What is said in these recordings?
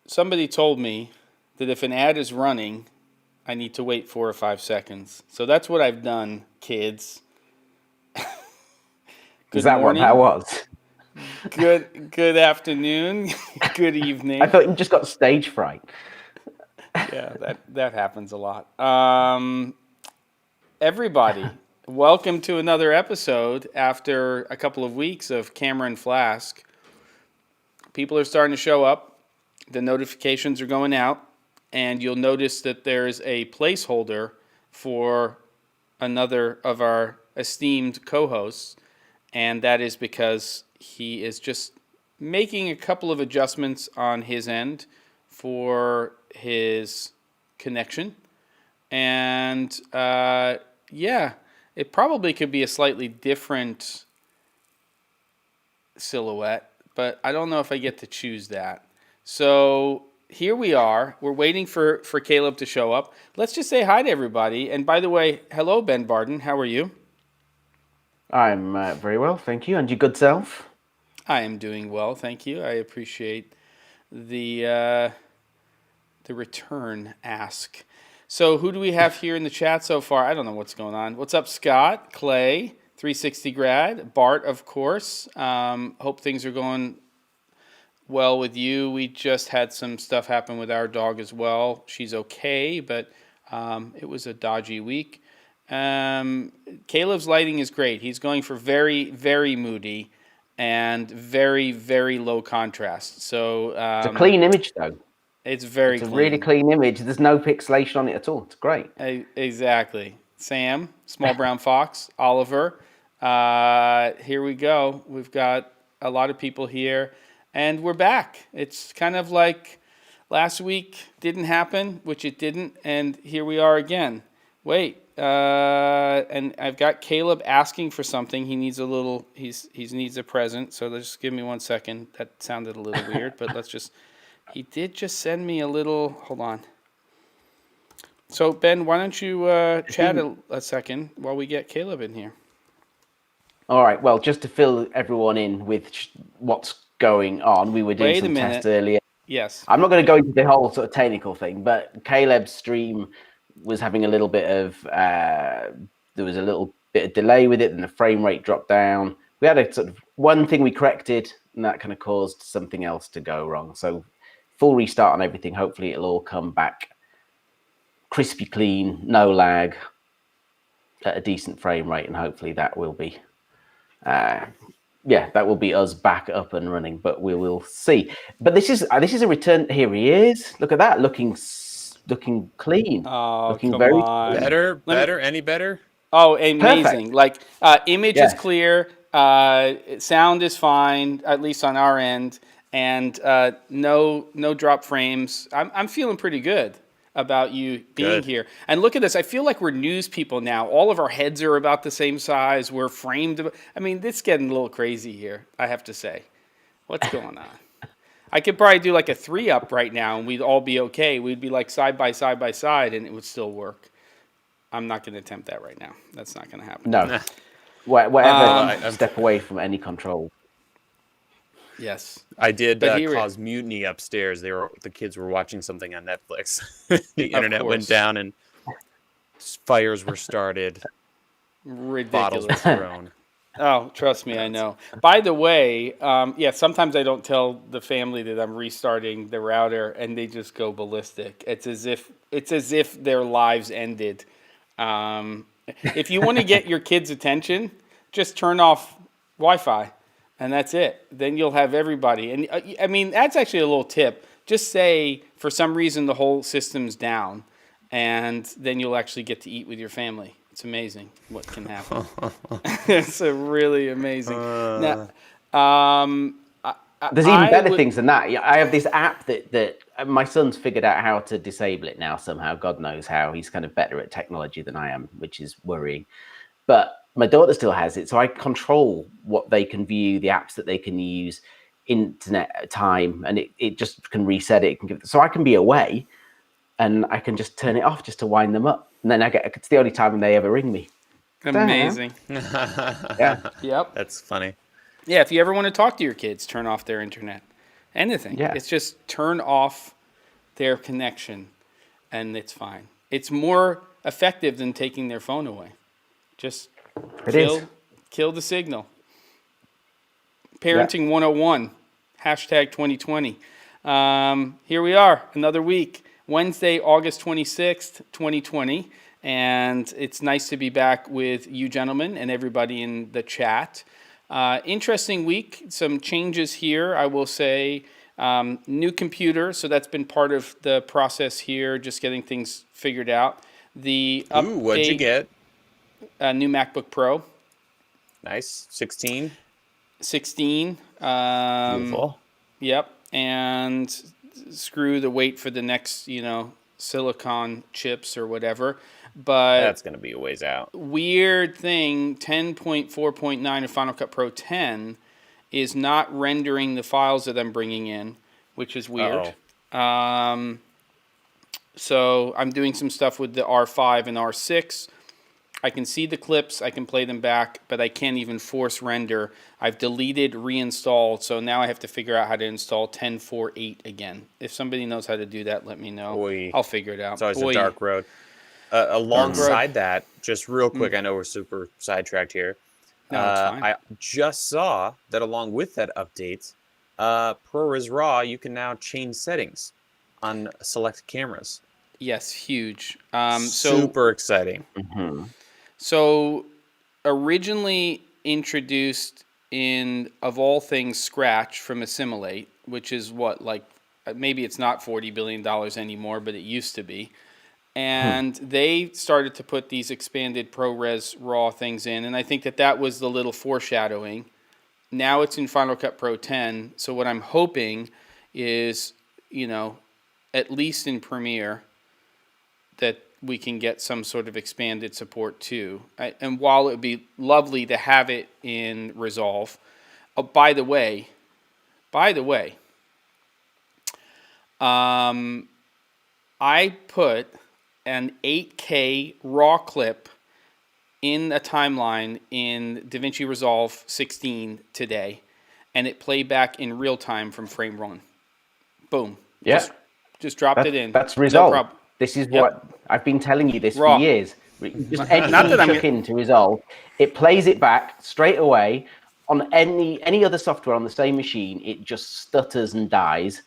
somebody told me that if an ad is running, I need to wait 4 or 5 seconds. So that's what I've done, kids. Good Is that morning. what that was? Good afternoon. Good evening. I thought you just got stage fright. Yeah, that happens a lot. Everybody, welcome to another episode after a couple of weeks of Camera and Flask. People are starting to show up. The notifications are going out. And you'll notice that there's a placeholder for another of our esteemed co-hosts. And that is because he is just making a couple of adjustments on his end for his connection. And yeah, it probably could be a slightly different silhouette, but I don't know if I get to choose that. So here we are. We're waiting for Caleb to show up. Let's just say hi to everybody. And by the way, hello, Ben Barden. How are you? I'm very well, thank you. And your good self? I am doing well, thank you. I appreciate the return ask. So who do we have here in the chat so far? I don't know what's going on. What's up, Scott, Clay, 360 grad, Bart, of course. Hope things are going well with you. We just had some stuff happen with our dog as well. She's okay, but it was a dodgy week. Caleb's lighting is great. He's going for very, very moody and very, very low contrast. So It's a clean image, though. It's very clean. It's a really clean image. There's no pixelation on it at all. It's great. Exactly. Sam, Small Brown Fox, Oliver. Here we go. We've got a lot of people here. And we're back. It's kind of like last week didn't happen, which it didn't, and here we are again. Wait, and I've got Caleb asking for something. He needs a little. He needs a present. So just give me 1 second. That sounded a little weird, but let's just. He did just send me a little. Hold on. So Ben, why don't you chat a second while we get Caleb in here? All right. Well, just to fill everyone in with what's going on, we were doing some tests earlier. Yes. I'm not going to go into the whole sort of technical thing, but Caleb's stream was having a little bit of there was a little bit of delay with it, and the frame rate dropped down. We had a sort of one thing we corrected, and that kind of caused something else to go wrong. So full restart on everything. Hopefully it'll all come back crispy clean, no lag, at a decent frame rate, and hopefully that will be that will be us back up and running, but we will see. But this is a return. Here he is. Look at that, looking clean. Oh, looking come very on. Better, any better? Oh, amazing! Perfect. Like image is clear, sound is fine, at least on our end, and no drop frames. I'm feeling pretty good about you being here. And look at this. I feel like we're news people now. All of our heads are about the same size. We're framed. I mean, it's getting a little crazy here, I have to say. What's going on? I could probably do like a 3-up right now, and we'd all be okay. We'd be like side by side, and it would still work. I'm not going to attempt that right now. That's not going to happen. No. Whatever, step away from any control. Yes. I did cause mutiny upstairs. The kids were watching something on Netflix. The internet went down and fires were started. Ridiculous. Bottles were thrown. Oh, trust me, I know. By the way, sometimes I don't tell the family that I'm restarting the router, and they just go ballistic. It's as if their lives ended. If you want to get your kids' attention, just turn off Wi-Fi. And that's it. Then you'll have everybody. And I mean, that's actually a little tip. Just say, for some reason, the whole system's down. And then you'll actually get to eat with your family. It's amazing what can happen. It's a really amazing. Now, there's even better things than that. I have this app that my son's figured out how to disable it now somehow. God knows how. He's kind of better at technology than I am, which is worrying. But my daughter still has it, so I control what they can view, the apps that they can use, internet time, and it just can reset it. So I can be away, and I can just turn it off just to wind them up, and then it's the only time they ever ring me. Amazing. Yeah. Yep. That's funny. Yeah, if you ever want to talk to your kids, turn off their internet. Anything. Yeah. It's just turn off their connection, and it's fine. It's more effective than taking their phone away. Just kill the signal. Parenting 101, hashtag 2020. Here we are, another week. Wednesday, August 26th, 2020. And it's nice to be back with you gentlemen and everybody in the chat. Interesting week, some changes here, I will say. New computer, so that's been part of the process here, just getting things figured out. The update, what'd you get? A new MacBook Pro. Nice. 16. 16. Beautiful. Yep. And screw the wait for the next, silicon chips or whatever. But that's going to be a ways out. Weird thing, 10.4.9 of Final Cut Pro 10 is not rendering the files that I'm bringing in, which is weird. So I'm doing some stuff with the R5 and R6. I can see the clips, I can play them back, but I can't even force render. I've deleted, reinstalled, so now I have to figure out how to install 10.4.8 again. If somebody knows how to do that, let me know. I'll figure it out. It's always a dark road. Alongside that, just real quick, I know we're super sidetracked here. No, it's fine. I just saw that along with that update, ProRes RAW, you can now change settings on select cameras. Yes, huge. Super exciting. Mm-hmm. So originally introduced in, of all things, Scratch from Assimilate, which is what, like, maybe it's not $40 billion anymore, but it used to be. And they started to put these expanded ProRes RAW things in, and I think that was the little foreshadowing. Now it's in Final Cut Pro 10, so what I'm hoping is, at least in Premiere, that we can get some sort of expanded support too. And while it would be lovely to have it in Resolve, by the way, I put an 8K RAW clip in a timeline in DaVinci Resolve 16 today, and it played back in real time from frame 1. Boom. Yeah. Just dropped it in. That's Resolve. No problem. This is what I've been telling you this RAW. for years. Just anything you chuck into Resolve, it plays it back straight away. On any other software on the same machine, it just stutters and dies.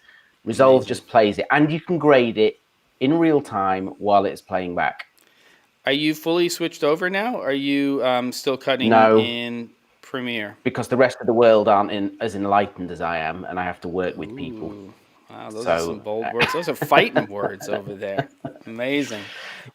Resolve just plays it, and you can grade it in real time while it's playing back. Are you fully switched over now? Or are you still cutting in Premiere? Because the rest of the world aren't as enlightened as I am, and I have to work with people. Wow, those are some bold words. Those are fighting words over there. Amazing.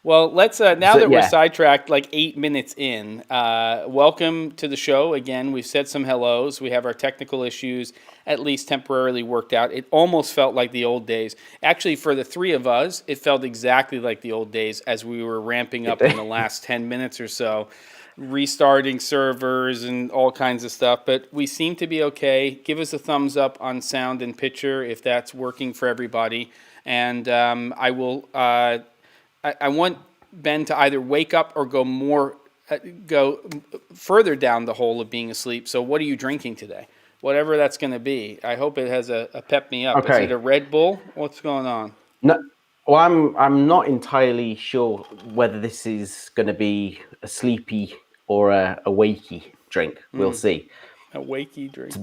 Well, let's now that we're sidetracked, like 8 minutes in. Welcome to the show again. We've said some hellos. We have our technical issues at least temporarily worked out. It almost felt like the old days. Actually, for the three of us, it felt exactly like the old days as we were ramping up in the last 10 minutes or so, restarting servers and all kinds of stuff. But we seem to be okay. Give us a thumbs up on sound and picture if that's working for everybody. And I will. I want Ben to either wake up or go further down the hole of being asleep. So, what are you drinking today? Whatever that's going to be. I hope it has a pep me up. Okay. Is it a Red Bull? What's going on? No, well, I'm not entirely sure whether this is going to be a sleepy or a wakey drink. We'll see. A wakey drink. So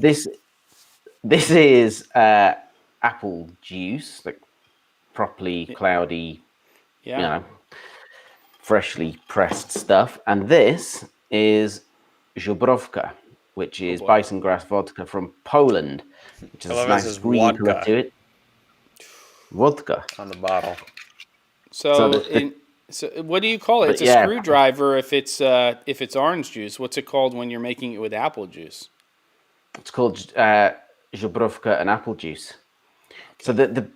this is apple juice, like properly cloudy, freshly pressed stuff, and this is Żubrówka, which is bison grass vodka from Poland, which is a nice green color to it. Vodka on the bottle. So what do you call it? It's a screwdriver if it's orange juice. What's it called when you're making it with apple juice? It's called Żubrówka and apple juice. So the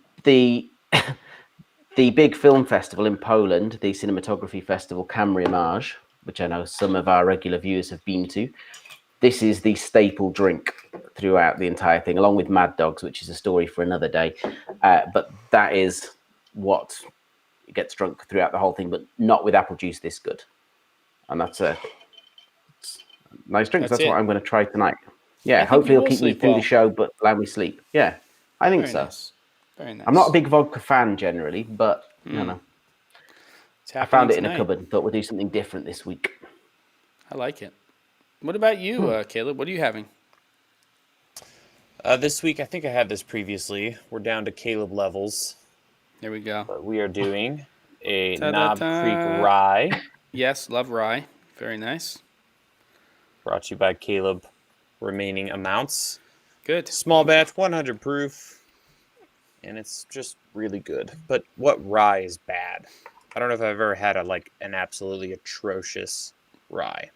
big film festival in Poland, the cinematography festival Camera-Image, which I know some of our regular viewers have been to, this is the staple drink throughout the entire thing, along with Mad Dogs, which is a story for another day. But that is what gets drunk throughout the whole thing, but not with apple juice this good. And that's a nice drink. That's what I'm going to try tonight. Yeah, hopefully it'll keep me through the show, but allow me sleep. Yeah, I think so. Nice. Very nice. I'm not a big vodka fan generally, but you know, It's I happening found it in tonight. a cupboard and thought we'd do something different this week. I like it. What about you, Caleb? What are you having? This week, I think I had this previously. We're down to Caleb levels. There we go. But we are doing a Ta-da-ta. Knob Creek Rye, Yes, love rye. Very nice. brought to you by Caleb. Remaining amounts. Good. Small batch, 100 proof, and it's just really good. But what rye is bad? I don't know if I've ever had an absolutely atrocious rye.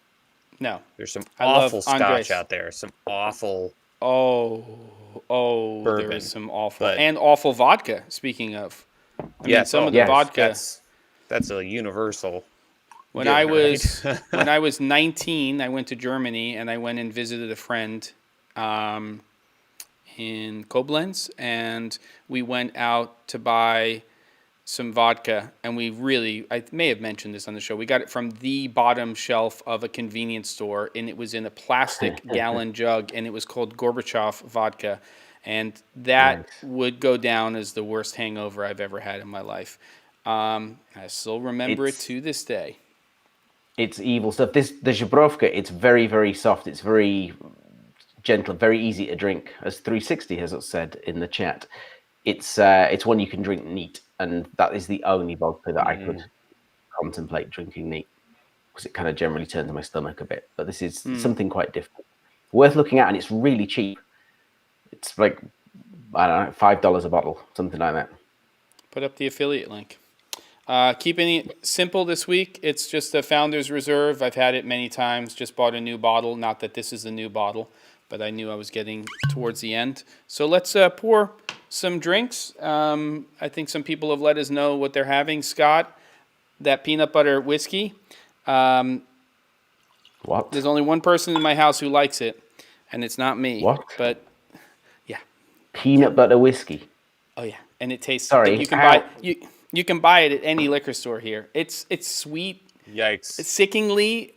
No. There's some I love awful scotch Andres. out there. Some awful There bourbon, is some awful but- and awful vodka. Speaking of, I mean, some of the yes, vodka. That's a universal. When given, I was right? when I was 19, I went to Germany and I went and visited a friend in Koblenz, and we went out to buy some vodka, and I may have mentioned this on the show. We got it from the bottom shelf of a convenience store, and it was in a plastic gallon jug, and it was called Gorbachev vodka, and that would go down as the worst hangover I've ever had in my life. I still remember it to this day. It's evil stuff. The Zhebrovka, it's very, very soft. It's very gentle, very easy to drink. As 360 has said in the chat, it's one you can drink neat, and that is the only vodka that I could contemplate drinking neat, because it kind of generally turns my stomach a bit. But this is something quite different, worth looking at, and it's really cheap. It's like, I don't know, $5 a bottle, something like that. Put up the affiliate link. Keeping it simple this week. It's just a Founder's Reserve. I've had it many times. Just bought a new bottle. Not that this is a new bottle, but I knew I was getting towards the end. So let's pour some drinks. I think some people have let us know what they're having. Scott, that peanut butter whiskey. What? There's only one person in my house who likes it, and it's not me. What? But yeah. Peanut butter whiskey. Oh yeah, and it tastes. Sorry, You can how- buy you can buy it at any liquor store here. It's sweet. Yikes. It's sickeningly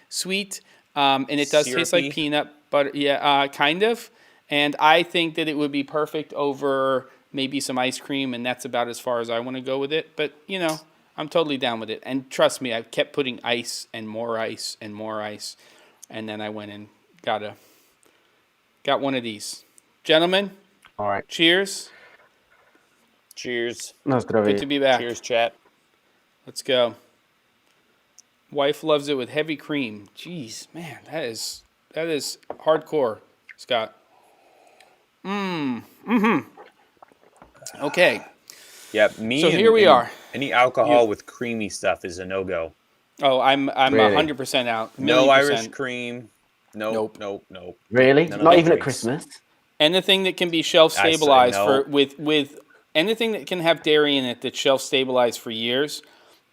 sweet, and it does taste Syrupy? like peanut butter. Yeah, kind of. And I think that it would be perfect over maybe some ice cream, and that's about as far as I want to go with it. But you know, I'm totally down with it. And trust me, I kept putting ice and more ice and more ice, and then I went and got one of these. Gentlemen, All right. cheers. Cheers. Good to be back. Cheers, chat. Let's go. Wife loves it with heavy cream. Jeez, man, that is hardcore, Scott. Okay. Yeah, So here we are. Any alcohol with creamy stuff is a no-go. Oh, I'm Really? 100% out. No 1,000,000%. Irish cream. Nope. Really? None of Not the even at drinks. Christmas? Anything that can be shelf I say stabilized no. with anything that can have dairy in it that's shelf stabilized for years,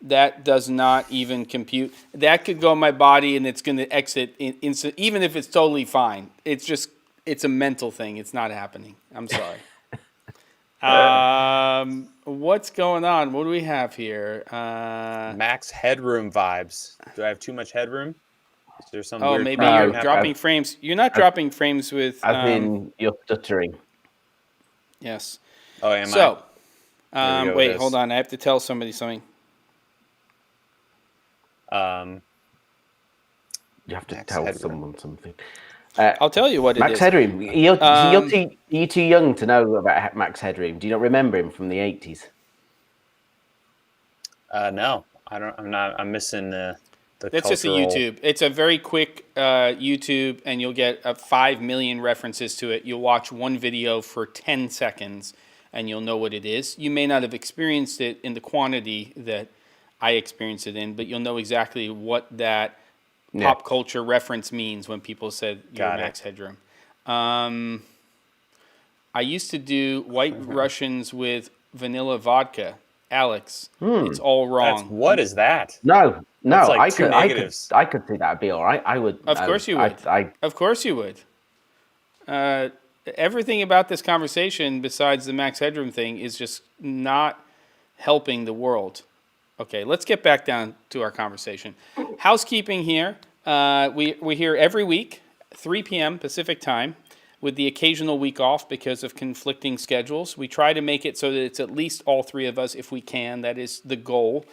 that does not even compute. That could go in my body and it's going to exit even if it's totally fine. It's a mental thing. It's not happening. I'm sorry. What's going on? What do we have here? Max headroom vibes. Do I have too much headroom? Is there some Oh, weird maybe problem you're happening? dropping frames. You're not dropping frames with. As in, you're stuttering. Yes. Oh, am So, There we go with wait, this. hold on. I have to tell somebody something. I? You have to Max tell headroom. someone something. I'll tell you what it Max is. Headroom. You're too young to know about Max Headroom. Do you not remember him from the 80s? No, I don't. I'm not. I'm missing the. That's just a cultural- YouTube. It's a very quick YouTube, and you'll get 5 million references to it. You'll watch one video for 10 seconds, and you'll know what it is. You may not have experienced it in the quantity that I experienced it in, but you'll know exactly what that pop culture reference means when people said you're Got it. Max Headroom. I used to do White Russians with vanilla vodka. Alex, it's all wrong. What is that? No. That's like I two could negatives. I could think that'd be all right. I would. Of course you would. Of course you would. Everything about this conversation, besides the Max Headroom thing, is just not helping the world. Okay, let's get back down to our conversation. Housekeeping here. We're here every week, 3 p.m. Pacific time. with the occasional week off because of conflicting schedules. We try to make it so that it's at least all three of us if we can. That is the goal,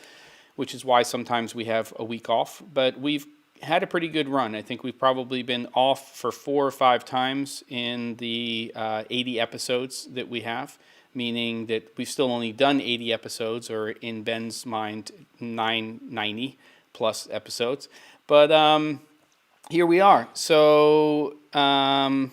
which is why sometimes we have a week off. But we've had a pretty good run. I think we've probably been off for 4 or 5 times in the 80 episodes that we have, meaning that we've still only done 80 episodes, or in Ben's mind, 990 plus episodes. But here we are. So we're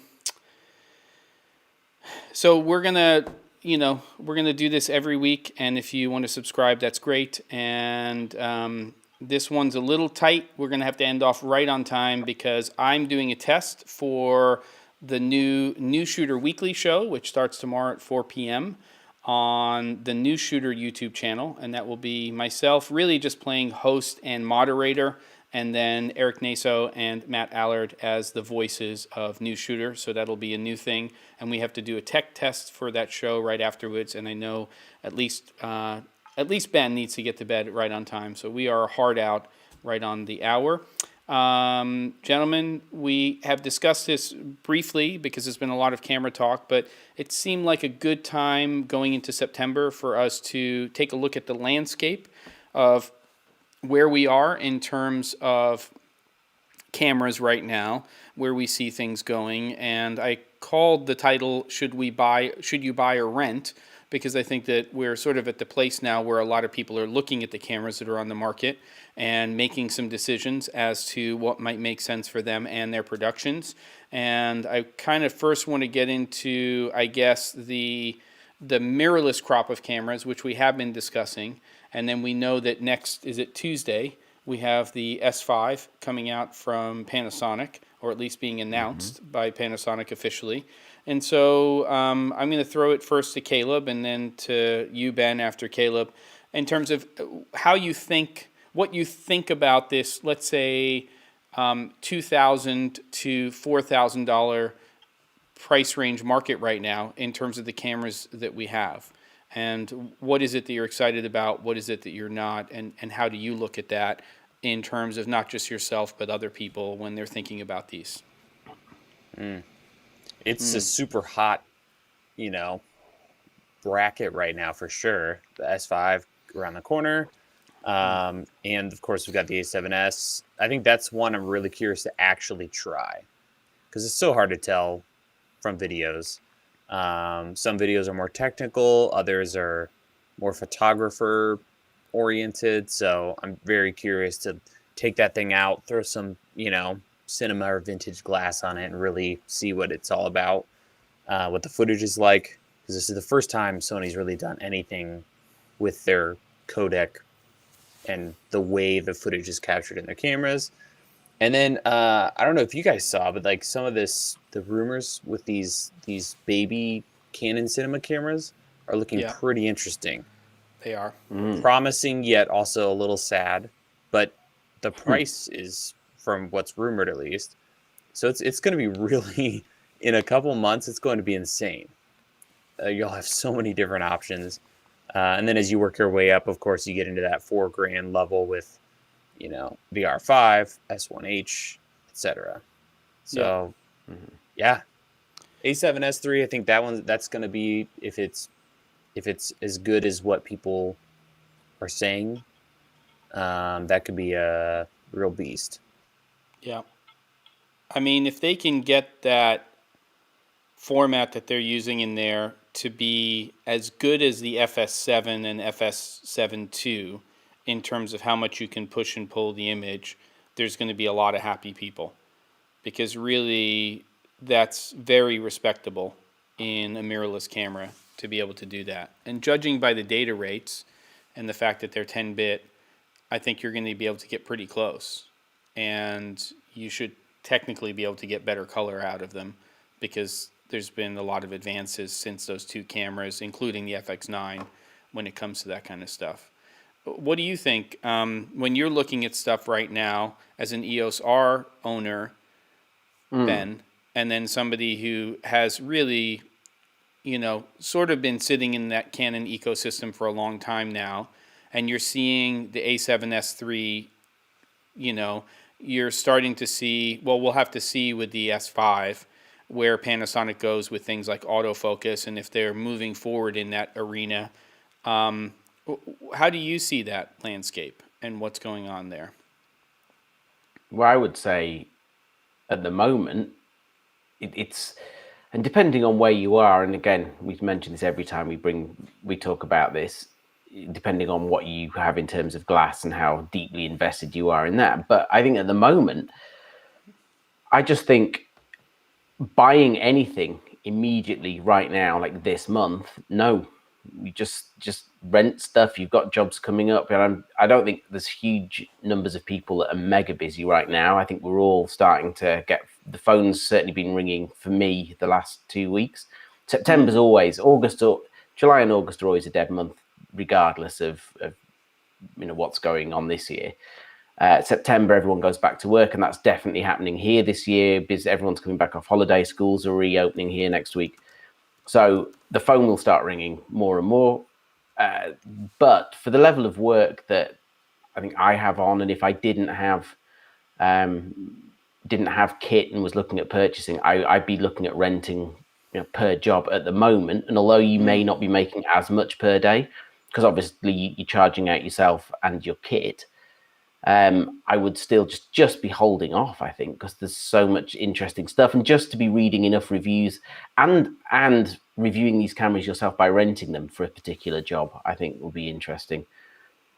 gonna, we're gonna do this every week, and if you want to subscribe, that's great. And this one's a little tight. We're gonna have to end off right on time because I'm doing a test for the new Shooter Weekly show, which starts tomorrow at 4 p.m. on the New Shooter YouTube channel, and that will be myself really just playing host and moderator, and then Eric Naso and Matt Allard as the voices of New Shooter. So that'll be a new thing, and we have to do a tech test for that show right afterwards. And I know at least Ben needs to get to bed right on time, so we are hard out right on the hour. Gentlemen, we have discussed this briefly because there's been a lot of camera talk, but it seemed like a good time going into September for us to take a look at the landscape of where we are in terms of cameras right now, where we see things going. And I called the title, Should You Buy or Rent? Because I think that we're sort of at the place now where a lot of people are looking at the cameras that are on the market and making some decisions as to what might make sense for them and their productions. And I kind of first want to get into, I guess, the mirrorless crop of cameras, which we have been discussing. And then we know that next, is it Tuesday, we have the S5 coming out from Panasonic, or at least being announced by Panasonic officially. And so I'm going to throw it first to Caleb and then to you, Ben, after Caleb, in terms of how you think, what you think about this, let's say $2,000 to $4,000 price range market right now in terms of the cameras that we have. And what is it that you're excited about? What is it that you're not? And how do you look at that in terms of not just yourself, but other people when they're thinking about these? It's a super hot, bracket right now for sure. The S5 around the corner. And of course, we've got the A7S. I think that's one I'm really curious to actually try because it's so hard to tell from videos. Some videos are more technical, others are more photographer oriented. So I'm very curious to take that thing out, throw some, cinema or vintage glass on it and really see what it's all about, what the footage is like. Because this is the first time Sony's really done anything with their codec and the way the footage is captured in their cameras. And then I don't know if you guys saw, but like some of the rumors with these baby Canon cinema cameras are looking pretty interesting. They are. Promising, yet also a little sad. But the price is, from what's rumored at least, so it's going to be really, in a couple months, it's going to be insane. You'll have so many different options. And then as you work your way up, of course, you get into that $4,000 level with, VR5, S1H, etc. So, yeah. A7S III, I think that's going to be, if it's as good as what people are saying, that could be a real beast. Yeah. I mean, if they can get that format that they're using in there to be as good as the FS7 and FS7 II in terms of how much you can push and pull the image, there's going to be a lot of happy people. Because really, that's very respectable in a mirrorless camera to be able to do that. And judging by the data rates and the fact that they're 10-bit, I think you're going to be able to get pretty close. And you should technically be able to get better color out of them because there's been a lot of advances since those two cameras, including the FX9, when it comes to that kind of stuff. What do you think when you're looking at stuff right now as an EOS R owner, Ben, and then somebody who has really, sort of been sitting in that Canon ecosystem for a long time now, and you're seeing the A7S III, you're starting to see, well, we'll have to see with the S5, where Panasonic goes with things like autofocus and if they're moving forward in that arena. How do you see that landscape and what's going on there? Well, I would say at the moment, it's, and depending on where you are, and again, we've mentioned this every time we talk about this, depending on what you have in terms of glass and how deeply invested you are in that. But I think at the moment, I just think buying anything immediately right now, like this month, no, you just rent stuff. You've got jobs coming up, and I don't think there's huge numbers of people that are mega busy right now. I think we're all starting to get, the phone's certainly been ringing for me the last 2 weeks. September's always, July and August are always a dead month, regardless of what's going on this year. September, everyone goes back to work, and that's definitely happening here this year because everyone's coming back off holiday. Schools are reopening here next week. So the phone will start ringing more and more. But for the level of work that I think I have on, and if I didn't have kit and was looking at purchasing, I'd be looking at renting per job at the moment. And although you may not be making as much per day, because obviously you're charging out yourself and your kit, I would still just be holding off, I think, because there's so much interesting stuff, and just to be reading enough reviews and reviewing these cameras yourself by renting them for a particular job, I think will be interesting.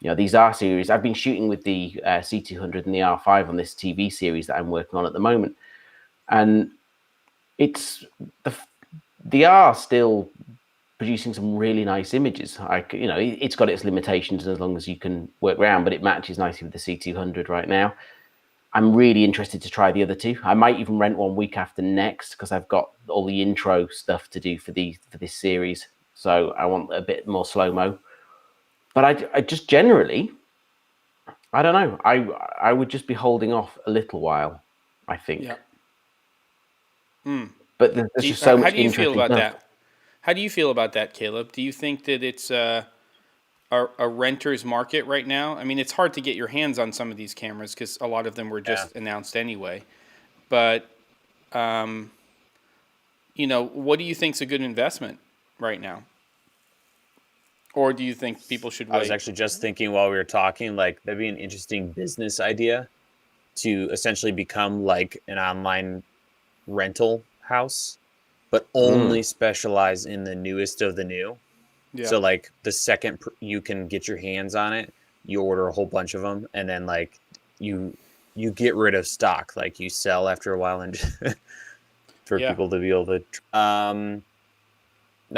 These R series, I've been shooting with the C200 and the R5 on this TV series that I'm working on at the moment, and it's the R still producing some really nice images. It's got its limitations as long as you can work around, but it matches nicely with the C200 right now. I'm really interested to try the other two. I might even rent one week after next because I've got all the intro stuff to do for this series. So I want a bit more slow-mo. But I just generally, I don't know. I would just be holding off a little while, I think. Yeah. But there's just so much. How do you feel about that? How do you feel about that, Caleb? Do you think that it's a renter's market right now? I mean, it's hard to get your hands on some of these cameras because a lot of them were just announced anyway. But, what do you think's a good investment right now? Or do you think people should wait? I was actually just thinking while we were talking, like, that'd be an interesting business idea to essentially become like an online rental house, but only specialize in the newest of the new. Yeah. So like the second you can get your hands on it, you order a whole bunch of them, and then like you get rid of stock, like you sell after a while, and for people to be able to. No,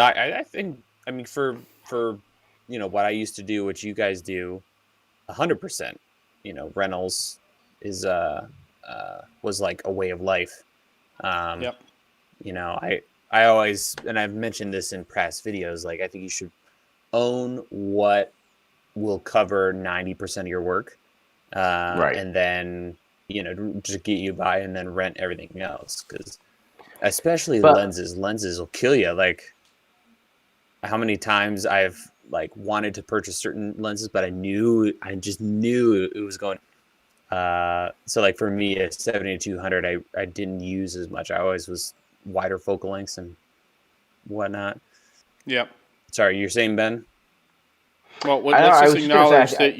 I think, I mean, for what I used to do, what you guys do, 100%. Rentals is was like a way of life. I always, and I've mentioned this in past videos, like I think you should own what will cover 90% of your work, right? And then just get you by, and then rent everything else, because especially lenses will kill you. Like how many times I've like wanted to purchase certain lenses, but I just knew it was going. So like for me, a 70-200, I didn't use as much. I always was wider focal lengths and whatnot. Yep. Sorry, you're saying, Ben? Well, let's just acknowledge that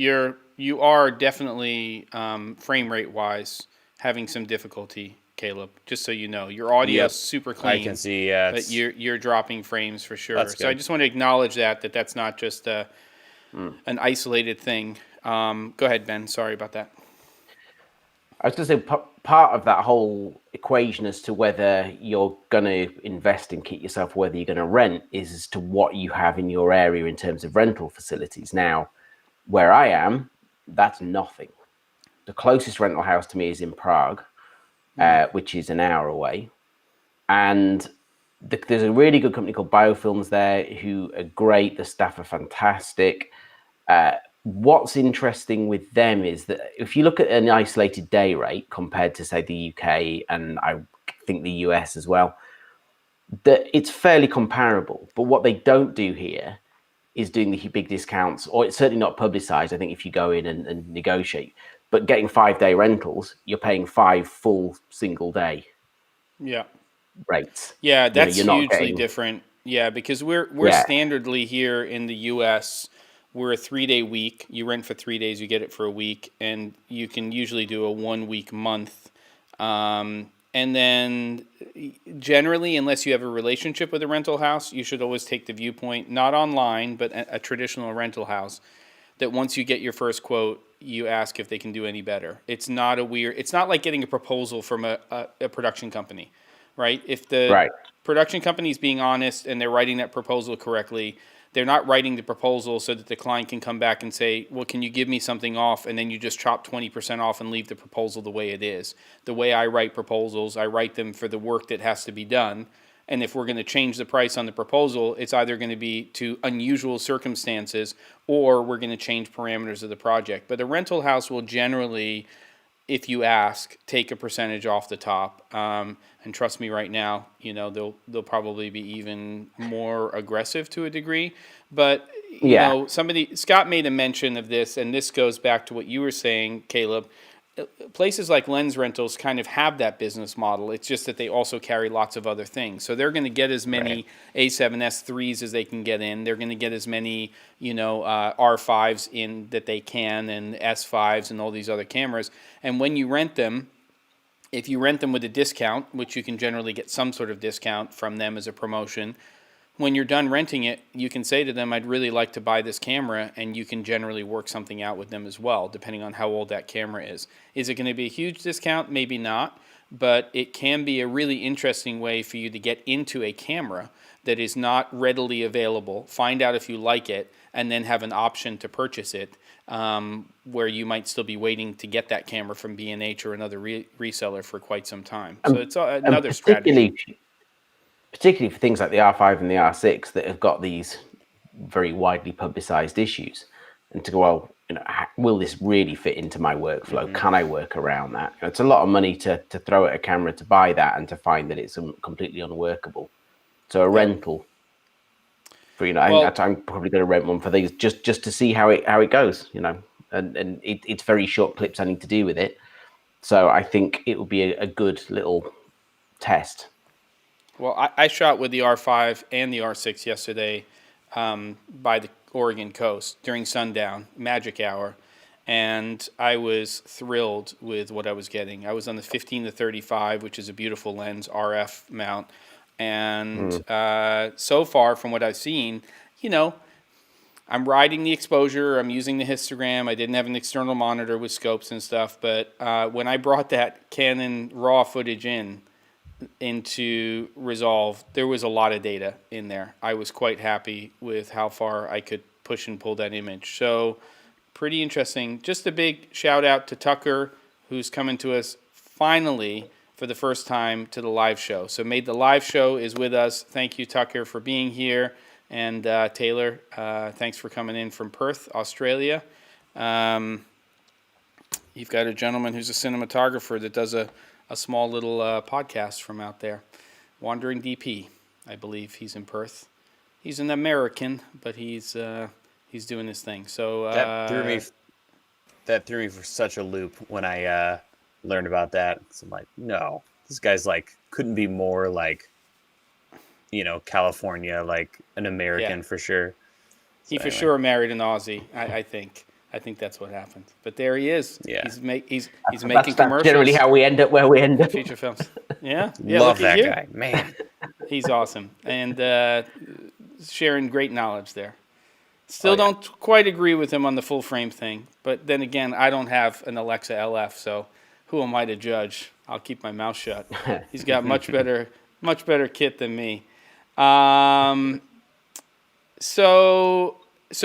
you are definitely frame rate wise having some difficulty, Caleb. Just so you know, your audio is super clean. I can see. Yeah, but you're dropping frames for sure. That's good. So I just want to acknowledge that's not just an isolated thing. Go ahead, Ben. Sorry about that. I was going to say part of that whole equation as to whether you're going to invest in kit yourself, whether you're going to rent, is as to what you have in your area in terms of rental facilities. Now, where I am, that's nothing. The closest rental house to me is in Prague, which is an hour away. And there's a really good company called Biofilms there who are great. The staff are fantastic. What's interesting with them is that if you look at an isolated day rate compared to, say, the UK and I think the US as well, that it's fairly comparable. But what they don't do here is doing the big discounts, or it's certainly not publicized, I think, if you go in and negotiate. But getting 5-day rentals, you're paying 5 full single day. Yeah. rates. Yeah, You know, that's you're not hugely getting, different. Yeah, because we're yeah, standardly here in the U.S. We're a 3-day week. You rent for 3 days, you get it for a week, and you can usually do a 1 week month. And then generally, unless you have a relationship with a rental house, you should always take the viewpoint, not online, but a traditional rental house, that once you get your first quote, you ask if they can do any better. It's not it's not like getting a proposal from a production company, right? If the right. production company is being honest and they're writing that proposal correctly, they're not writing the proposal so that the client can come back and say, well, can you give me something off? And then you just chop 20% off and leave the proposal the way it is. The way I write proposals, I write them for the work that has to be done. And if we're going to change the price on the proposal, it's either going to be to unusual circumstances or we're going to change parameters of the project. But a rental house will generally, if you ask, take a percentage off the top. And trust me, right now, you know, they'll probably be even more aggressive to a degree. But you Yeah. know, Scott made a mention of this, and this goes back to what you were saying, Caleb. Places like Lens Rentals kind of have that business model. It's just that they also carry lots of other things. So they're going to get as many A7S3s as they can get in. They're going to get as many, you know, R5s in that they can, and S5s and all these other cameras. And when you rent them, if you rent them with a discount, which you can generally get some sort of discount from them as a promotion, when you're done renting it, you can say to them, I'd really like to buy this camera, and you can generally work something out with them as well, depending on how old that camera is. Is it going to be a huge discount? Maybe not, but it can be a really interesting way for you to get into a camera that is not readily available, find out if you like it, and then have an option to purchase it, where you might still be waiting to get that camera from B&H or another reseller for quite some time. So it's another strategy. Particularly for things like the R5 and the R6 that have got these very widely publicized issues, and to go, well, you know, will this really fit into my workflow? Can I work around that? You know, it's a lot of money to throw at a camera to buy that and to find that it's completely unworkable. So a rental for, you know, Well, I'm probably going to rent one for these just to see how it goes, you know, and it's very short clips I need to do with it. So I think it will be a good little test. Well, I shot with the R5 and the R6 yesterday by the Oregon coast during sundown, magic hour, and I was thrilled with what I was getting. I was on the 15-35, which is a beautiful lens, RF mount, and so far from what I've seen, you know, I'm riding the exposure, I'm using the histogram, I didn't have an external monitor with scopes and stuff, but when I brought that Canon raw footage into Resolve, there was a lot of data in there. I was quite happy with how far I could push and pull that image. So pretty interesting. Just a big shout out to Tucker, who's coming to us finally for the first time to the live show. So Made the Live Show is with us. Thank you, Tucker, for being here. And Taylor, thanks for coming in from Perth, Australia. You've got a gentleman who's a cinematographer that does a small little podcast from out there. Wandering DP, I believe he's in Perth. He's an American, but he's doing his thing. So that threw me for such a loop when I learned about that. So I'm like, no, this guy's like couldn't be more like, you know, California, like an American for sure. He for sure married an Aussie, I think. I think that's what happened. But there he is. Yeah. He's making That's commercials. generally how we end up where we end up. Feature films. Yeah. Love look at that you. guy, man. He's awesome. And sharing great knowledge there. Still don't quite agree with him on the full frame thing. But then again, I don't have an Alexa LF, so who am I to judge? I'll keep my mouth shut. He's got much better kit than me. So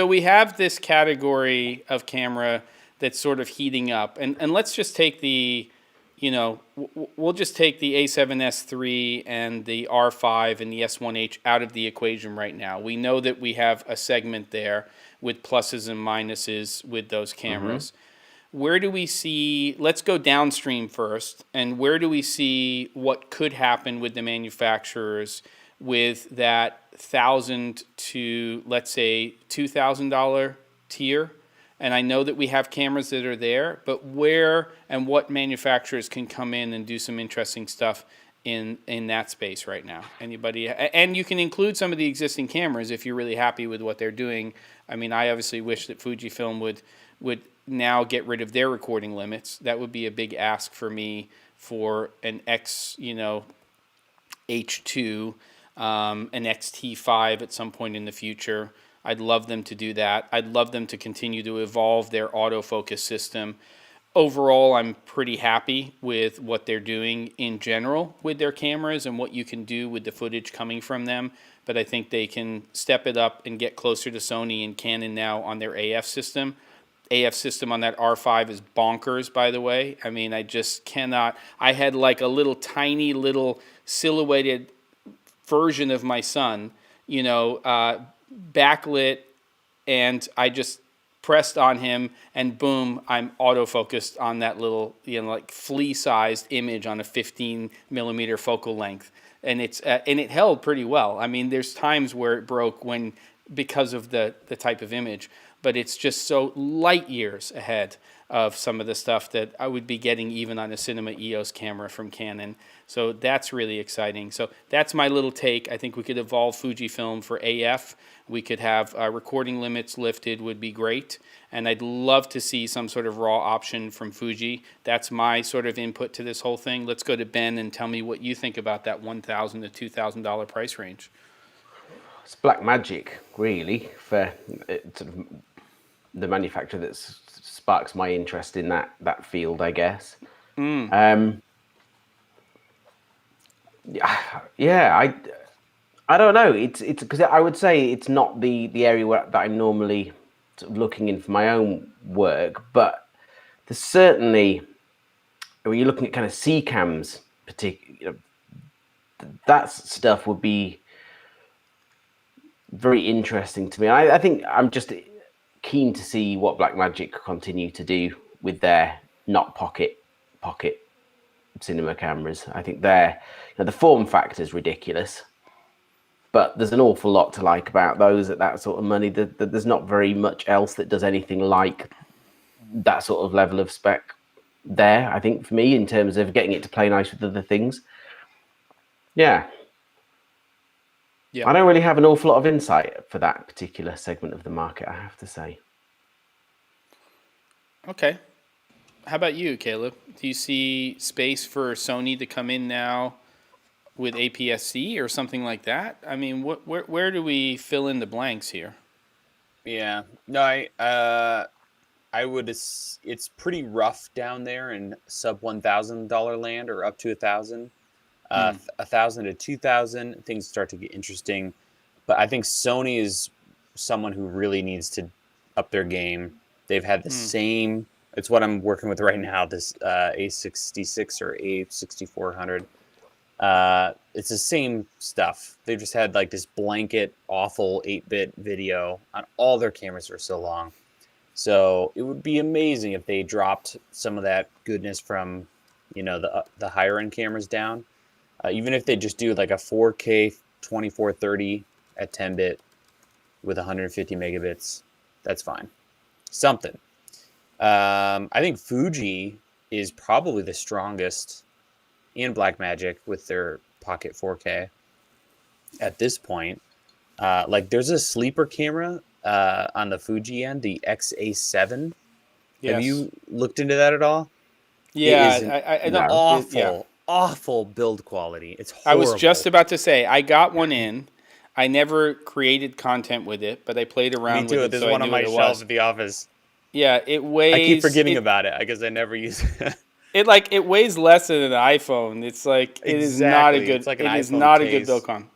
we have this category of camera that's sort of heating up. And let's just take we'll just take the A7S III and the R5 and the S1H out of the equation right now. We know that we have a segment there with pluses and minuses with those cameras. Where do we see, let's go downstream first, and where do we see what could happen with the manufacturers with that $1,000 to, let's say, $2,000 tier? And I know that we have cameras that are there, but where and what manufacturers can come in and do some interesting stuff in that space right now. Anybody, and you can include some of the existing cameras if you're really happy with what they're doing. I mean, I obviously wish that Fujifilm would now get rid of their recording limits. That would be a big ask for me for an X, H2, an XT5 at some point in the future. I'd love them to do that. I'd love them to continue to evolve their autofocus system. Overall, I'm pretty happy with what they're doing in general with their cameras and what you can do with the footage coming from them. But I think they can step it up and get closer to Sony and Canon now on their AF system. AF system on that R5 is bonkers, by the way. I mean, I just cannot. I had like a little tiny little silhouetted version of my son, backlit, and I just pressed on him, and boom, I'm autofocused on that little, like flea-sized image on a 15 millimeter focal length, and it held pretty well. I mean, there's times where it broke because of the type of image, but it's just so light years ahead of some of the stuff that I would be getting even on a Cinema EOS camera from Canon. So that's really exciting. So that's my little take. I think we could evolve Fujifilm for AF. We could have recording limits lifted, would be great. And I'd love to see some sort of RAW option from Fuji. That's my sort of input to this whole thing. Let's go to Ben and tell me what you think about that $1,000 to $2,000 price range. It's black magic, really, for sort of the manufacturer that sparks my interest in that field, I guess. Yeah, I don't know. It's because I would say it's not the area that I'm normally sort of looking in for my own work, but there's certainly, when you're looking at kind of C cams, that stuff would be very interesting to me. I think I'm just keen to see what Blackmagic continue to do with their not pocket cinema cameras. I think the form factor is ridiculous, but there's an awful lot to like about those at that sort of money. There's not very much else that does anything like that sort of level of spec there, I think, for me, in terms of getting it to play nice with other things. Yeah. I don't really have an awful lot of insight for that particular segment of the market, I have to say. Okay. How about you, Caleb? Do you see space for Sony to come in now with APS-C or something like that? I mean, where do we fill in the blanks here? Yeah. No, I would. It's pretty rough down there in sub $1,000 land, or up to $1,000. 1,000 to 2,000, things start to get interesting. But I think Sony is someone who really needs to up their game. They've had the same. It's what I'm working with right now. This A66 or A6400. It's the same stuff. They've just had like this blanket awful 8-bit video on all their cameras for so long. So it would be amazing if they dropped some of that goodness from, the higher end cameras down. Even if they just do like a 4K 2430 at 10-bit with 150 megabits, that's fine. Something. I think Fuji is probably the strongest in Blackmagic with their Pocket 4K at this point. There's a sleeper camera on the Fuji end, the XA7. Yes. Have you looked into that at all? Yeah, I don't. Awful build quality. It's horrible. I was just about to say, I got one in. I never created content with it, but I played around with it. There's one on my shelf at the office. Yeah, it weighs. I keep forgetting about it because I never use it. It weighs less than an iPhone. It's like it is not a good. It's like an it iPhone is not case. A good build con.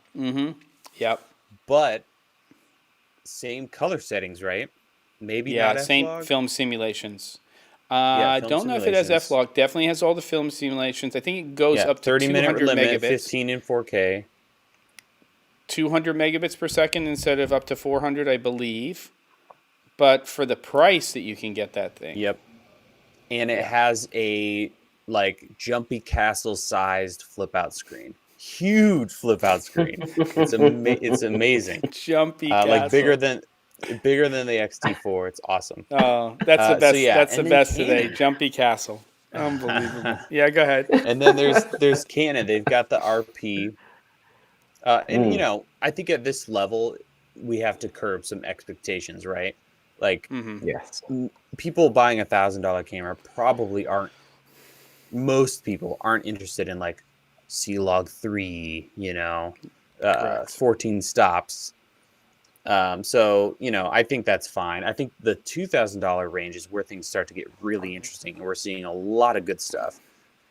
Yep. But same color settings, right? Maybe not same F-Log? film simulations. I don't know if it has F-Log. Definitely has all the film simulations. I think it goes up to 30-minute 200 limit, megabits. 15 in 4K. 200 megabits per second instead of up to 400, I believe. But for the price that you can get that thing. Yep. And it has a jumpy castle sized flip out screen. Huge flip out screen. It's amazing. Jumpy castle. Bigger than the XT4. It's awesome. Oh, that's the best. That's the best today. Jumpy castle. Unbelievable. Yeah, go ahead. And then there's Canon. They've got the RP. And you know, I think at this level we have to curb some expectations, right? Like Yes. people buying $1,000 camera probably aren't. Most people aren't interested in like C-Log 3, you know, Correct. 14 stops. So you know, I think that's fine. I think the $2,000 range is where things start to get really interesting, and we're seeing a lot of good stuff,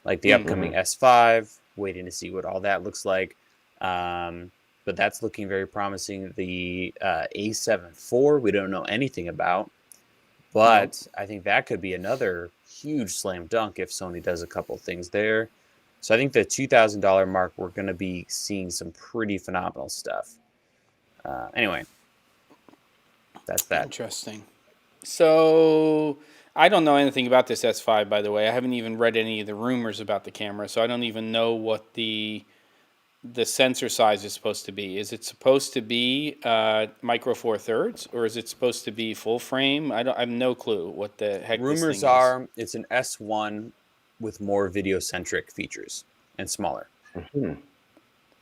like the upcoming S5. Waiting to see what all that looks like. But that's looking very promising. The A7 IV, we don't know anything about, but I think that could be another huge slam dunk if Sony does a couple things there. So I think the $2,000 mark, we're going to be seeing some pretty phenomenal stuff. Anyway, that's that. Interesting. So I don't know anything about this S5, by the way. I haven't even read any of the rumors about the camera, so I don't even know what the sensor size is supposed to be. Is it supposed to be micro four thirds, or is it supposed to be full frame? I have no clue what the heck. Rumors this thing are it's an S1 with more video centric features and smaller.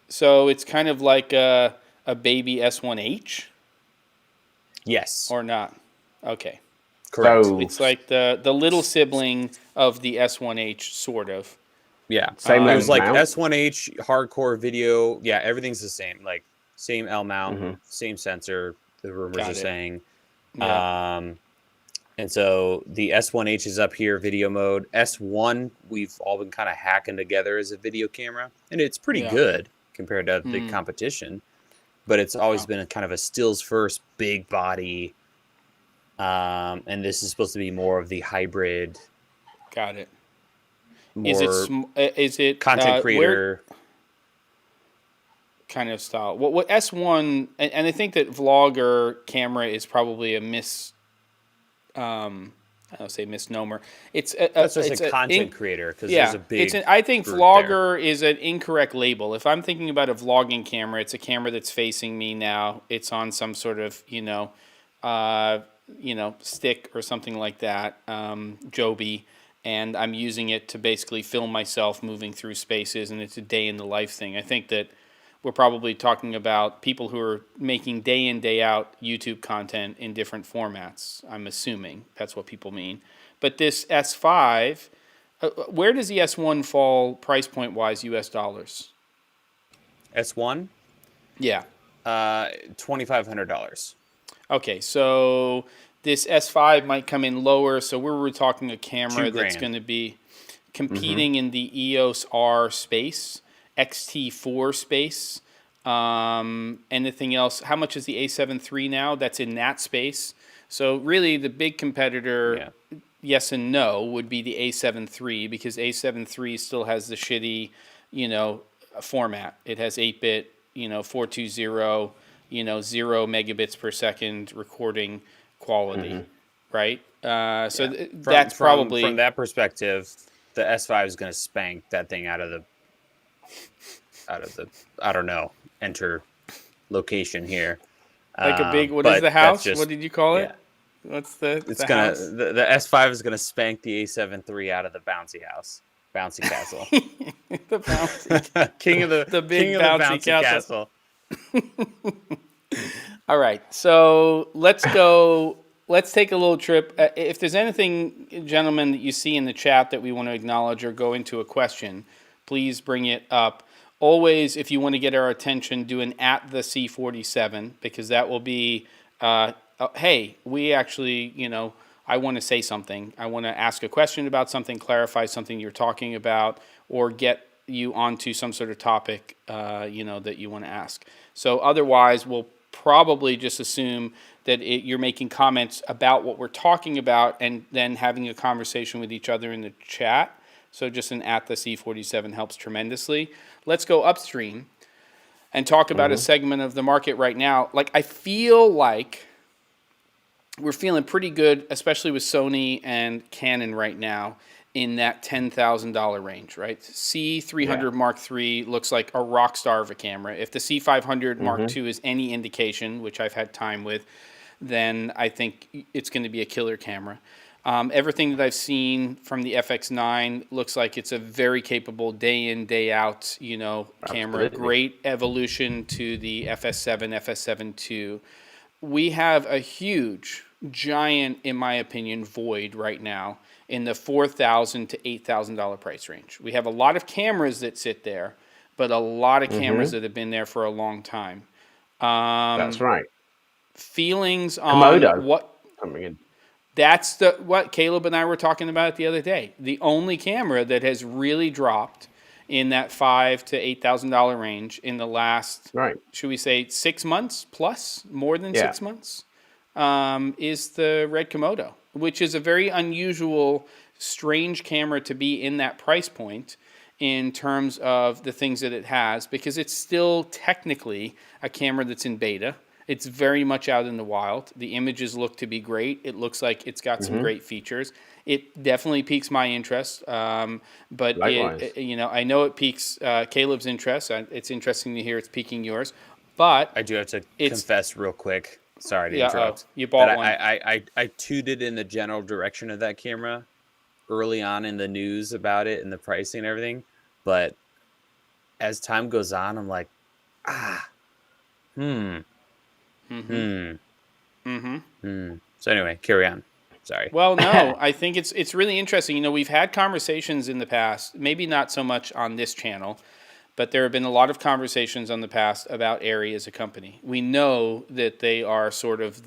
So it's kind of like a baby S1H, Yes, or not? Okay, correct. So, it's like the little sibling of the S1H, sort of. Yeah, Same it was like mount? S1H hardcore video. Yeah, everything's the same. Like same L mount, same sensor. The rumors Got are it. saying. Yeah. And so the S1H is up here, video mode. S1, we've all been kind of hacking together as a video camera, and it's pretty good compared to the competition. But it's always been a kind of a stills first, big body. And this is supposed to be more of the hybrid. Got it. More Is it content creator kind of style? What S1, and I think that vlogger camera is probably a I don't say misnomer. It's that's just a content creator, because there's a big. I think group vlogger is an incorrect label. If I'm thinking about a vlogging camera, it's a camera that's facing me now. It's on some sort of stick or something like that, Joby, and I'm using it to basically film myself moving through spaces, and it's a day in the life thing. I think that we're probably talking about people who are making day in, day out YouTube content in different formats. I'm assuming that's what people mean. But this S5, where does the S1 fall price point wise, US dollars? S1? Yeah. $2,500. Okay, so this S5 might come in lower. So we're talking a camera that's $2,000. going to be competing in the EOS R space, XT4 space, anything else. How much is the A7 III now? That's in that space. So really the big competitor, yes and no, would be the A7 III, because A7 III still has the shitty, format. It has 8-bit, 420, 0 megabits per second recording quality, right? That's probably... From that perspective, the S5 is going to spank that thing out of the I don't know, enter location here. Like a big, what is the house? What did you call it? Yeah. What's the house? The S5 is gonna spank the A7 III out of the bouncy castle. The bouncy king of the big king bouncy, of the bouncy castle. All right, so let's go. Let's take a little trip. If there's anything, gentlemen, that you see in the chat that we want to acknowledge or go into a question, please bring it up. Always, if you want to get our attention, do an @the_C47, because that will be, hey, we actually, I want to say something. I want to ask a question about something, clarify something you're talking about, or get you onto some sort of topic, that you want to ask. So otherwise, we'll probably just assume that you're making comments about what we're talking about and then having a conversation with each other in the chat. So just an @the_C47 helps tremendously. Let's go upstream and talk about a segment of the market right now. Like, I feel like we're feeling pretty good, especially with Sony and Canon right now, in that $10,000 range, right? C300 Mark III looks like a rock star of a camera. If the C500 Mark II is any indication, which I've had time with, then I think it's going to be a killer camera. Everything that I've seen from the FX9 looks like it's a very capable day in, day out, camera. Absolutely. Great evolution to the FS7, FS7 II. We have a huge, giant, in my opinion, void right now in the $4,000 to $8,000 price range. We have a lot of cameras that sit there, but a lot of cameras that have been there for a long time. That's right. Feelings on Komodo what... coming in. That's what Caleb and I were talking about the other day. The only camera that has really dropped in that $5,000 to $8,000 range in the last, should we say, 6 months plus, more than 6 months, is the Red Komodo, which is a very unusual, strange camera to be in that price point in terms of the things that it has, because it's still technically a camera that's in beta. It's very much out in the wild. The images look to be great. It looks like it's got some great features. It definitely piques my interest, but I know it piques Caleb's interest. It's interesting to hear it's piquing yours. But I do have to confess real quick. Sorry to interrupt. You bought one. I tooted in the general direction of that camera early on in the news about it and the pricing and everything. But as time goes on, I'm like, So anyway, carry on. Sorry. Well, no, I think it's really interesting. We've had conversations in the past, maybe not so much on this channel, but there have been a lot of conversations on the past about Arri as a company. We know that they are sort of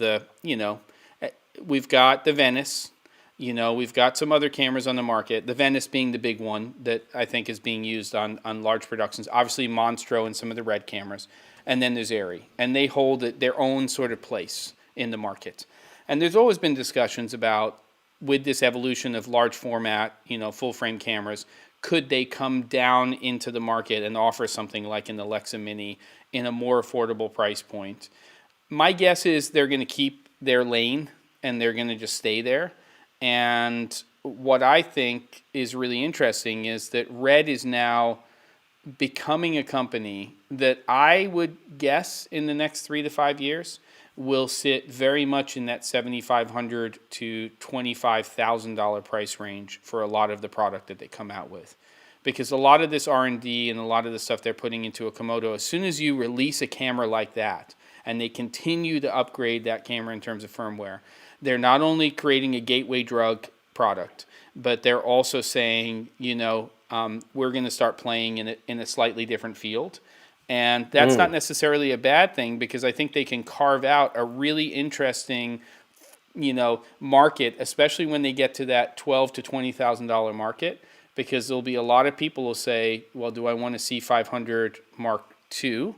we've got the Venice, we've got some other cameras on the market, the Venice being the big one that I think is being used on large productions, obviously Monstro and some of the Red cameras. And then there's Arri, and they hold their own sort of place in the market. And there's always been discussions about, with this evolution of large format, full frame cameras, could they come down into the market and offer something like an Alexa Mini in a more affordable price point? My guess is they're going to keep their lane and they're going to just stay there. And what I think is really interesting is that Red is now becoming a company that I would guess in the next 3 to 5 years will sit very much in that $7,500 to $25,000 price range for a lot of the product that they come out with. Because a lot of this R&D and a lot of the stuff they're putting into a Komodo, as soon as you release a camera like that and they continue to upgrade that camera in terms of firmware, they're not only creating a gateway drug product, but they're also saying, we're going to start playing in a slightly different field. And that's not necessarily a bad thing, because I think they can carve out a really interesting, market, especially when they get to that $12,000 to $20,000 market, because there'll be a lot of people who say, well, do I want a C500 Mark II,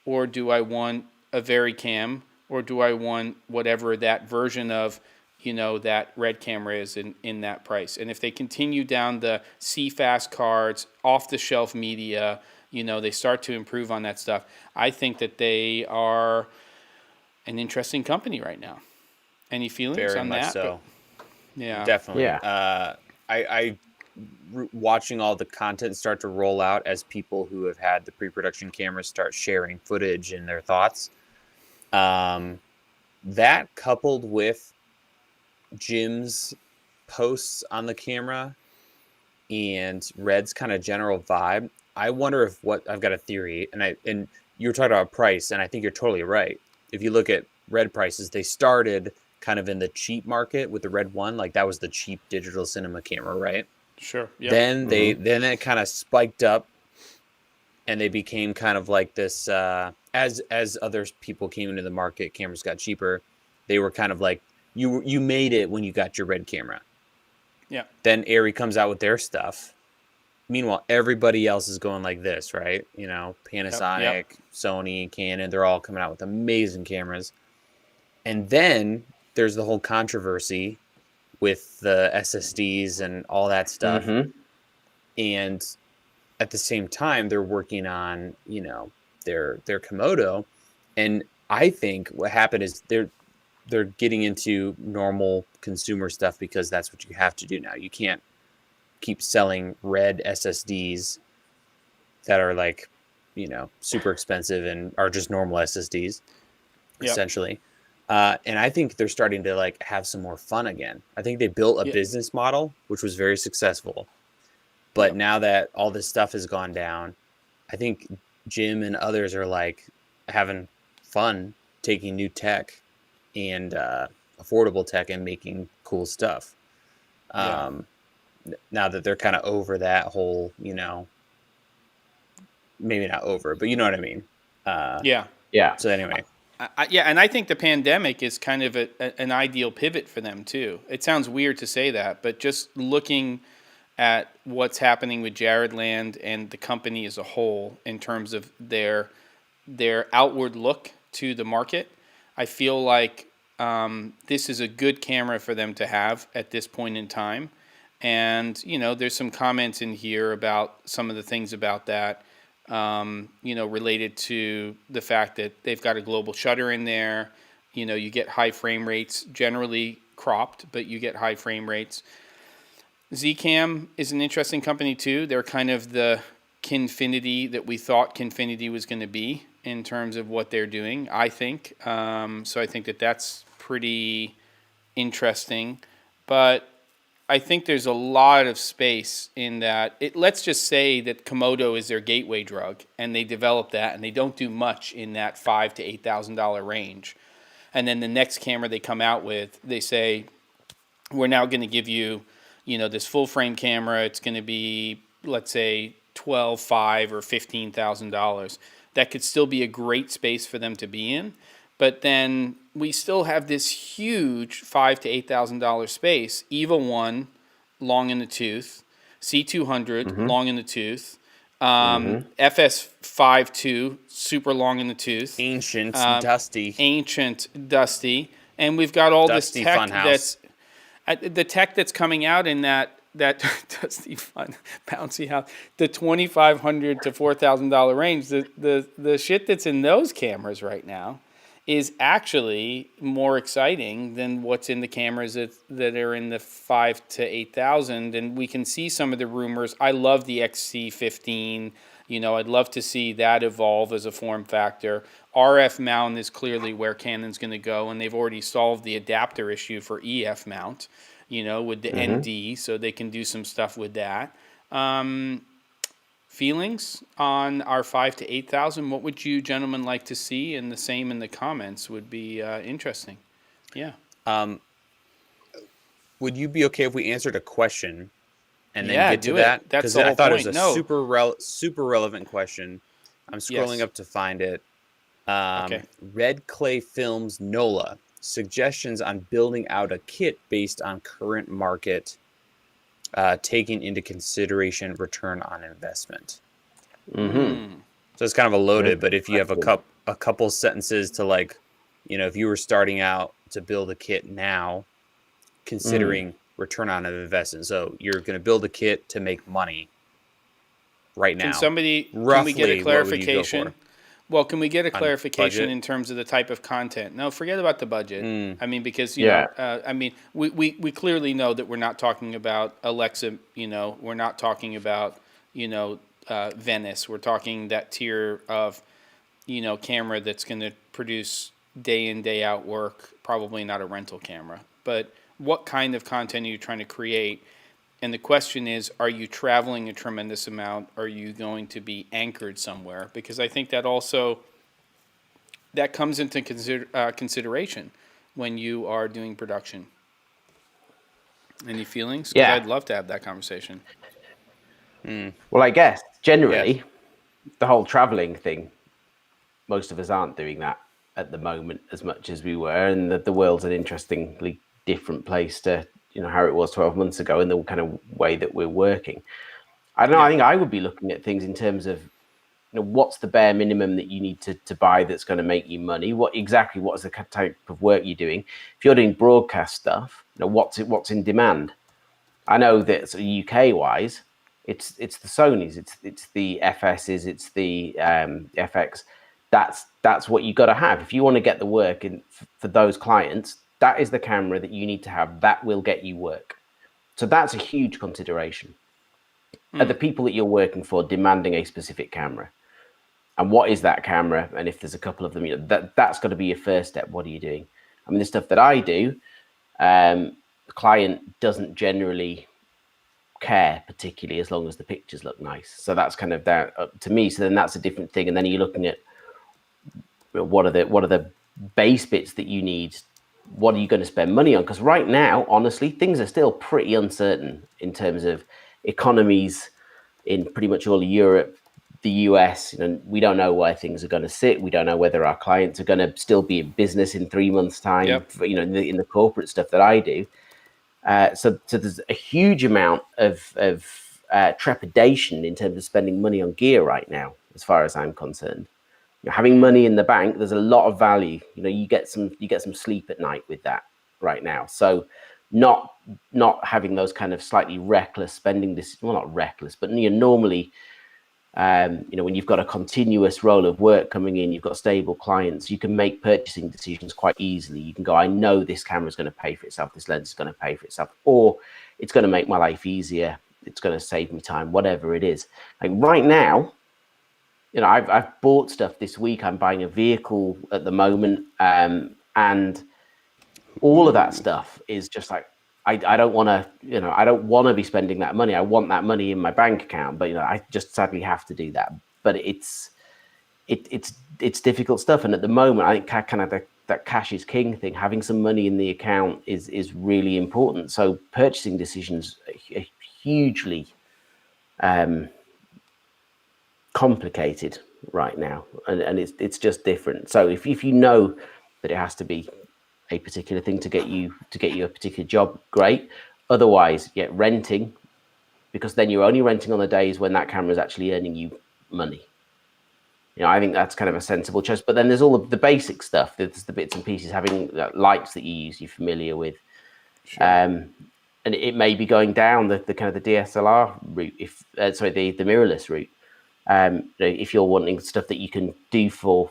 or do I want a VariCam, or do I want whatever that version of that Red camera is in that price. And if they continue down the CFast cards, off-the-shelf media, they start to improve on that stuff, I think that they are an interesting company right now. Any feelings Very on much that? so. Yeah. Definitely. Yeah. I watching all the content start to roll out as people who have had the pre-production cameras start sharing footage and their thoughts. That coupled with Jim's posts on the camera and Red's kind of general vibe, I wonder if I've got a theory, and you were talking about price, and I think you're totally right. If you look at Red prices, they started kind of in the cheap market with the Red One, like that was the cheap digital cinema camera, right? Sure. Yep. Then then it kind of spiked up, and they became kind of like this. As other people came into the market, cameras got cheaper. They were kind of like you made it when you got your Red camera. Yeah. Then Arri comes out with their stuff. Meanwhile, everybody else is going like this, right? Panasonic, Sony, Canon, they're all coming out with amazing cameras. And then there's the whole controversy with the SSDs and all that stuff. And at the same time, they're working on, their Komodo. And I think what happened is they're getting into normal consumer stuff because that's what you have to do now. You can't keep selling Red SSDs that are like, super expensive and are just normal SSDs, essentially. And I think they're starting to like have some more fun again. I think they built a business model which was very successful, but now that all this stuff has gone down, I think Jim and others are like having fun taking new tech and affordable tech and making cool stuff. Now that they're kind of over that whole, you know, maybe not over, but you know what I mean. Yeah. So anyway, Yeah, and I think the pandemic is kind of an ideal pivot for them too. It sounds weird to say that, but just looking at what's happening with Jared Land and the company as a whole in terms of their outward look to the market, I feel like this is a good camera for them to have at this point in time. And, you know, there's some comments in here about some of the things about that, you know, related to the fact that they've got a global shutter in there. You know, you get high frame rates, generally cropped, but you get high frame rates. Zcam is an interesting company too. They're kind of the Kinfinity that we thought Kinfinity was going to be in terms of what they're doing, I think. So I think that that's pretty interesting. But I think there's a lot of space in that. Let's just say that Komodo is their gateway drug, and they develop that, and they don't do much in that $5,000 to $8,000 range. And then the next camera they come out with, they say, we're now going to give you, you know, this full frame camera. It's going to be, let's say, $12,500 or $15,000. That could still be a great space for them to be in. But then we still have this huge $5,000 to $8,000 space. EVA 1, long in the tooth. C200, long in the tooth. FS52, super long in the tooth. ancient, dusty. And we've got all Dusty this tech Funhouse. the tech that's coming out in that dusty fun bouncy house, the $2,500 to $4,000 range. The shit that's in those cameras right now is actually more exciting than what's in the cameras that are in the 5,000 to 8,000. And we can see some of the rumors. I love the XC15. You know, I'd love to see that evolve as a form factor. RF mount is clearly where Canon's going to go, and they've already solved the adapter issue for EF mount, you know, with the ND, so they can do some stuff with that. Feelings on our 5,000 to 8,000? What would you gentlemen like to see? And the same in the comments would be interesting. Yeah. Would you be okay if we answered a question and then Yeah, get to do it. that? That's 'Cause the I whole thought point. it was a No. super relevant question. I'm scrolling Yes. up to find it. Okay. Red Clay Films NOLA suggestions on building out a kit based on current market, taking into consideration return on investment. So it's kind of a loaded, but if you have a couple sentences to, like, you know, if you were starting out to build a kit now, considering return on investment. So you're going to build a kit to make money right now. Can we get a Roughly, what would you go clarification? for? Well, can we get a clarification budget? in terms of the type of content? No, forget about the budget. I mean, because, you Yeah. know, I mean, we clearly know that we're not talking about Alexa, you know, we're not talking about, you know, Venice. We're talking that tier of, you know, camera that's going to produce day in, day out work, probably not a rental camera. But what kind of content are you trying to create? And the question is, are you traveling a tremendous amount? Are you going to be anchored somewhere? Because I think that also, that comes into consideration when you are doing production. Any feelings? 'Cause Yeah. I'd love to have that conversation. Well, I guess generally, the whole traveling thing, most of us aren't doing that at the moment as much as we were, and the world's an interestingly different place to, you know, how it was 12 months ago in the kind of way that we're working. I don't know. I think I would be looking at things in terms of, you know, what's the bare minimum that you need to buy that's going to make you money? What is the type of work you're doing? If you're doing broadcast stuff, you know, what's in demand? I know that sort of UK wise, it's the Sonys, it's the FSs, it's the FX. That's what you got to have if you want to get the work in for those clients. That is the camera that you need to have. That will get you work. So that's a huge consideration. Are the people that you're working for demanding a specific camera? And what is that camera? And if there's a couple of them, you know, that's got to be your first step. What are you doing? I mean, the stuff that I do, the client doesn't generally care particularly as long as the pictures look nice. So that's kind of that up to me. So then that's a different thing. And then you're looking at what are the base bits that you need. What are you going to spend money on? Because right now, honestly, things are still pretty uncertain in terms of economies in pretty much all of Europe, the US. We don't know where things are going to sit. We don't know whether our clients are going to still be in business in 3 months' time. Yep. For, in the corporate stuff that I do. So there's a huge amount of trepidation in terms of spending money on gear right now, as far as I'm concerned. Having money in the bank, there's a lot of value. You get some sleep at night with that right now. So not having those kind of slightly reckless spending, well, not reckless, but normally, when you've got a continuous roll of work coming in, you've got stable clients, you can make purchasing decisions quite easily. You can go, I know this camera is going to pay for itself, this lens is going to pay for itself, or it's going to make my life easier, it's going to save me time, whatever it is. Like right now, I've bought stuff this week. I'm buying a vehicle at the moment, and all of that stuff is just like, I don't want to, I don't want to be spending that money. I want that money in my bank account, but I just sadly have to do that. But it's difficult stuff, and at the moment, I think kind of that cash is king thing. Having some money in the account is really important. So purchasing decisions are hugely complicated right now, and it's just different. So if you know that it has to be a particular thing to get you a particular job, great. Otherwise, renting, because then you're only renting on the days when that camera is actually earning you money. I think that's kind of a sensible choice. But then there's all of the basic stuff. There's the bits and pieces, having lights that you use, you're familiar with. Sure. And it may be going down the kind of the DSLR route, the mirrorless route. If you're wanting stuff that you can do for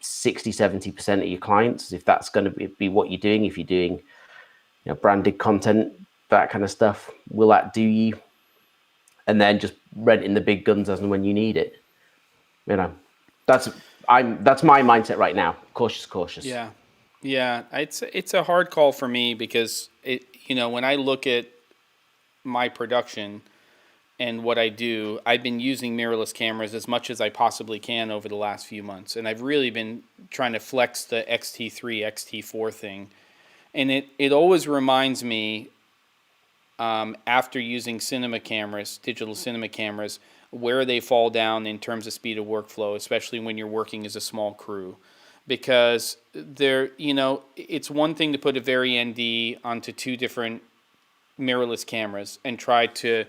60-70% of your clients, if that's going to be what you're doing, if you're doing branded content, that kind of stuff, will that do you? And then just renting the big guns as and when you need it. That's my mindset right now. Cautious. Yeah. It's a hard call for me because when I look at my production and what I do, I've been using mirrorless cameras as much as I possibly can over the last few months. And I've really been trying to flex the XT3, XT4 thing. And it always reminds me, after using digital cinema cameras, where they fall down in terms of speed of workflow, especially when you're working as a small crew. Because it's one thing to put a very ND onto two different mirrorless cameras and try to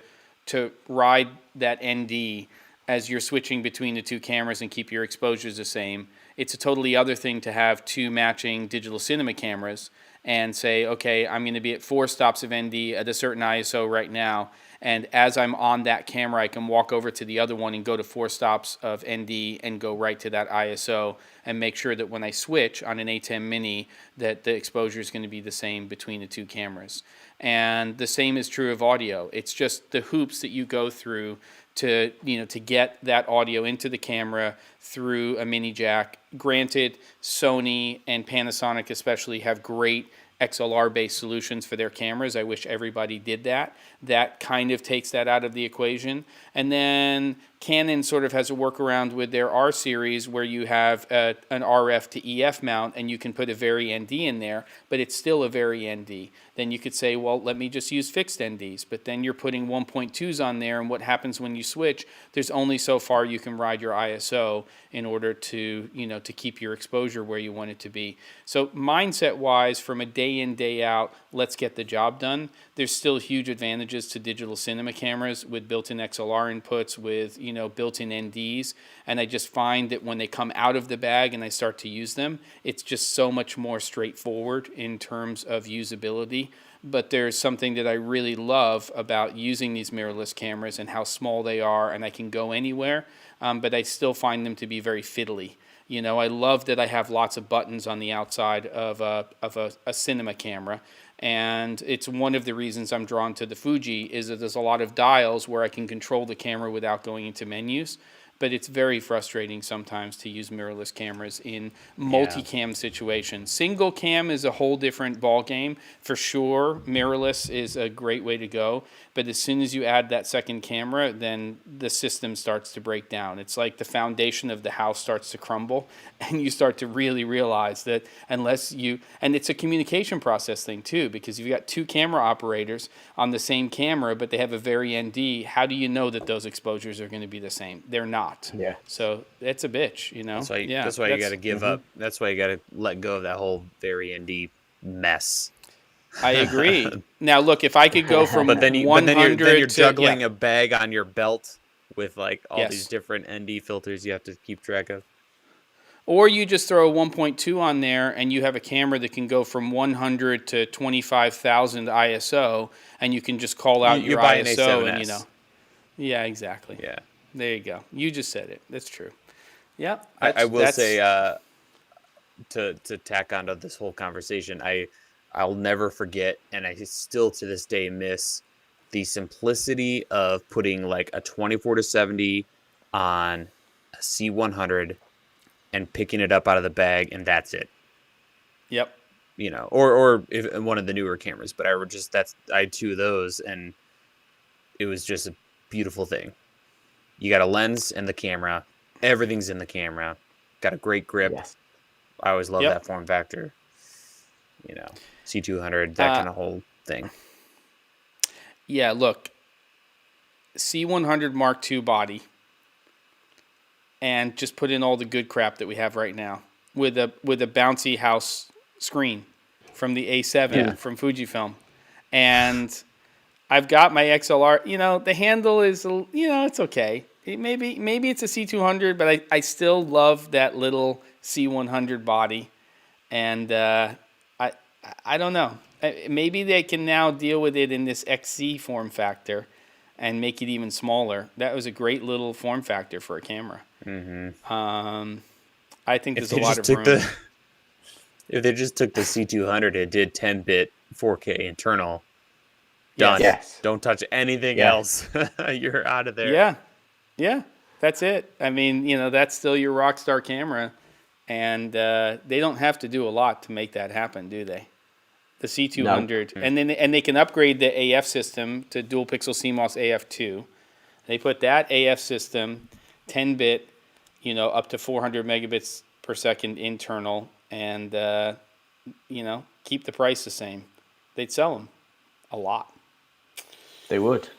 ride that ND as you're switching between the two cameras and keep your exposures the same. It's a totally other thing to have two matching digital cinema cameras and say, okay, I'm going to be at 4 stops of ND at a certain ISO right now. And as I'm on that camera, I can walk over to the other one and go to 4 stops of ND and go right to that ISO and make sure that when I switch on an A10 Mini, that the exposure is going to be the same between the two cameras. And the same is true of audio. It's just the hoops that you go through to get that audio into the camera through a mini jack. Granted, Sony and Panasonic especially have great XLR-based solutions for their cameras. I wish everybody did that. That kind of takes that out of the equation. And then Canon sort of has a workaround with their R series where you have an RF to EF mount and you can put a very ND in there, but it's still a very ND. Then you could say, well, let me just use fixed NDs. But then you're putting 1.2s on there, and what happens when you switch, there's only so far you can ride your ISO in order to keep your exposure where you want it to be. So mindset-wise, from a day in, day out, let's get the job done. There's still huge advantages to digital cinema cameras with built-in XLR inputs, with built-in NDs, and I just find that when they come out of the bag and I start to use them, it's just so much more straightforward in terms of usability. But there's something that I really love about using these mirrorless cameras and how small they are, and I can go anywhere, but I still find them to be very fiddly. I love that I have lots of buttons on the outside of a cinema camera. And it's one of the reasons I'm drawn to the Fuji is that there's a lot of dials where I can control the camera without going into menus. but it's very frustrating sometimes to use mirrorless cameras in multicam situations. Single cam is a whole different ball game for sure. Mirrorless is a great way to go, but as soon as you add that second camera, then the system starts to break down. It's like the foundation of the house starts to crumble, and you start to really realize that unless you, and it's a communication process thing too, because you've got two camera operators on the same camera, but they have a very ND. How do you know that those exposures are going to be the same? They're not. Yeah. So it's a bitch, you know. That's why you got to give up. That's why you got to let go of that whole very ND mess. I agree. Now look, if I could go from but then 100 you're to, juggling a bag on your belt with like all Yes. these different ND filters you have to keep track of. or you just throw a 1.2 on there and you have a camera that can go from 100 to 25,000 ISO, and you can just call out your buy an ISO and A7S. Yeah, exactly. Yeah. There you go. You just said it. That's true. Yep. I will say to tack onto this whole conversation, I'll never forget, and I still to this day miss the simplicity of putting like a 24-70 on a C100 and picking it up out of the bag, and that's it. Yep. You know, or if one of the newer cameras, but I had two of those, and it was just a beautiful thing. You got a lens and the camera, everything's in the camera, got a great grip. Yes. I always love Yep. that form factor. You know, C200, that kind of whole thing. Yeah, look, C100 Mark II body, and just put in all the good crap that we have right now with a bouncy house screen from the A7 from Fujifilm, and I've got my XLR. You know, the handle is, it's okay. Maybe it's a C200, but I still love that little C100 body, and I don't know. Maybe they can now deal with it in this XC form factor and make it even smaller. That was a great little form factor for a camera. Mm-hmm. I think there's a lot of room. If they just took the C200 and did 10-bit 4K internal, done. Yes. Don't touch anything else. You're out of there. Yeah, that's it. I mean, that's still your Rockstar camera, and they don't have to do a lot to make that happen, do they? The C200, No. and they can upgrade the AF system to dual pixel CMOS AF2. They put that AF system, 10-bit, up to 400 megabits per second internal, and keep the price the same. They'd sell them a lot. They would.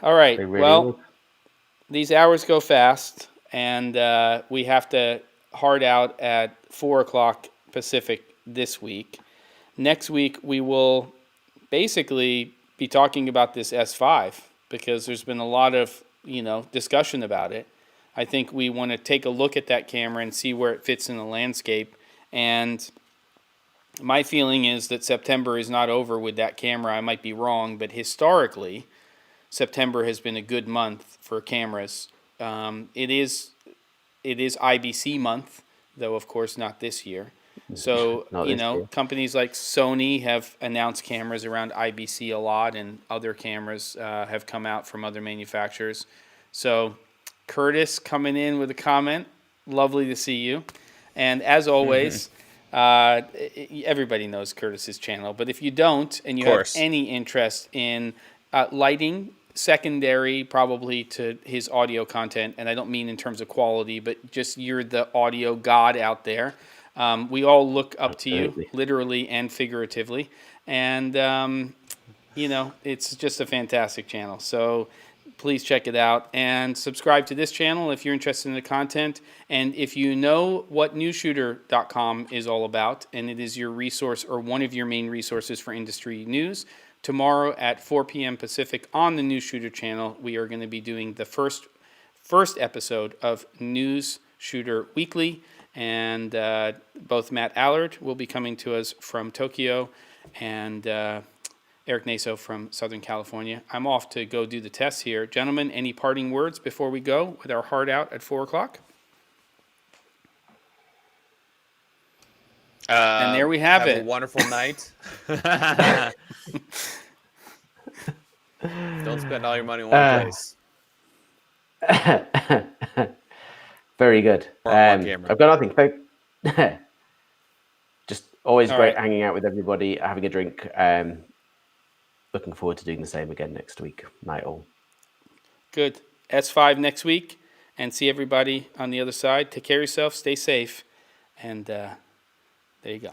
All right. They really well, would. These hours go fast, and we have to hard out at 4 o'clock Pacific this week. Next week, we will basically be talking about this S5 because there's been a lot of, discussion about it. I think we want to take a look at that camera and see where it fits in the landscape. And my feeling is that September is not over with that camera. I might be wrong, but historically, September has been a good month for cameras. It is IBC month, though of course not this year. So, companies like Sony have announced cameras around IBC a lot, and other cameras have come out from other manufacturers. So, Curtis coming in with a comment. Lovely to see you. And as always, everybody knows Curtis's channel, but if you don't and you have any interest in lighting, secondary probably to his audio content, and I don't mean in terms of quality, but just you're the audio god out there. We all look up to you, literally and figuratively, and it's just a fantastic channel. So please check it out and subscribe to this channel if you're interested in the content. And if you know what newsshooter.com is all about, and it is your resource or one of your main resources for industry news, tomorrow at 4 p.m. Pacific on the News Shooter channel, we are going to be doing the first episode of News Shooter Weekly. And both Matt Allard will be coming to us from Tokyo, and Eric Naso from Southern California. I'm off to go do the tests here. Gentlemen, any parting words before we go with our hard out at 4 o'clock? And there we have it. A wonderful night. Don't spend all your money in one place. Very good. Or on camera. I've got nothing. Just always All great right. hanging out with everybody, having a drink. Looking forward to doing the same again next week. Night all. Good. S5 next week, and see everybody on the other side. Take care of yourself. Stay safe, and there you go.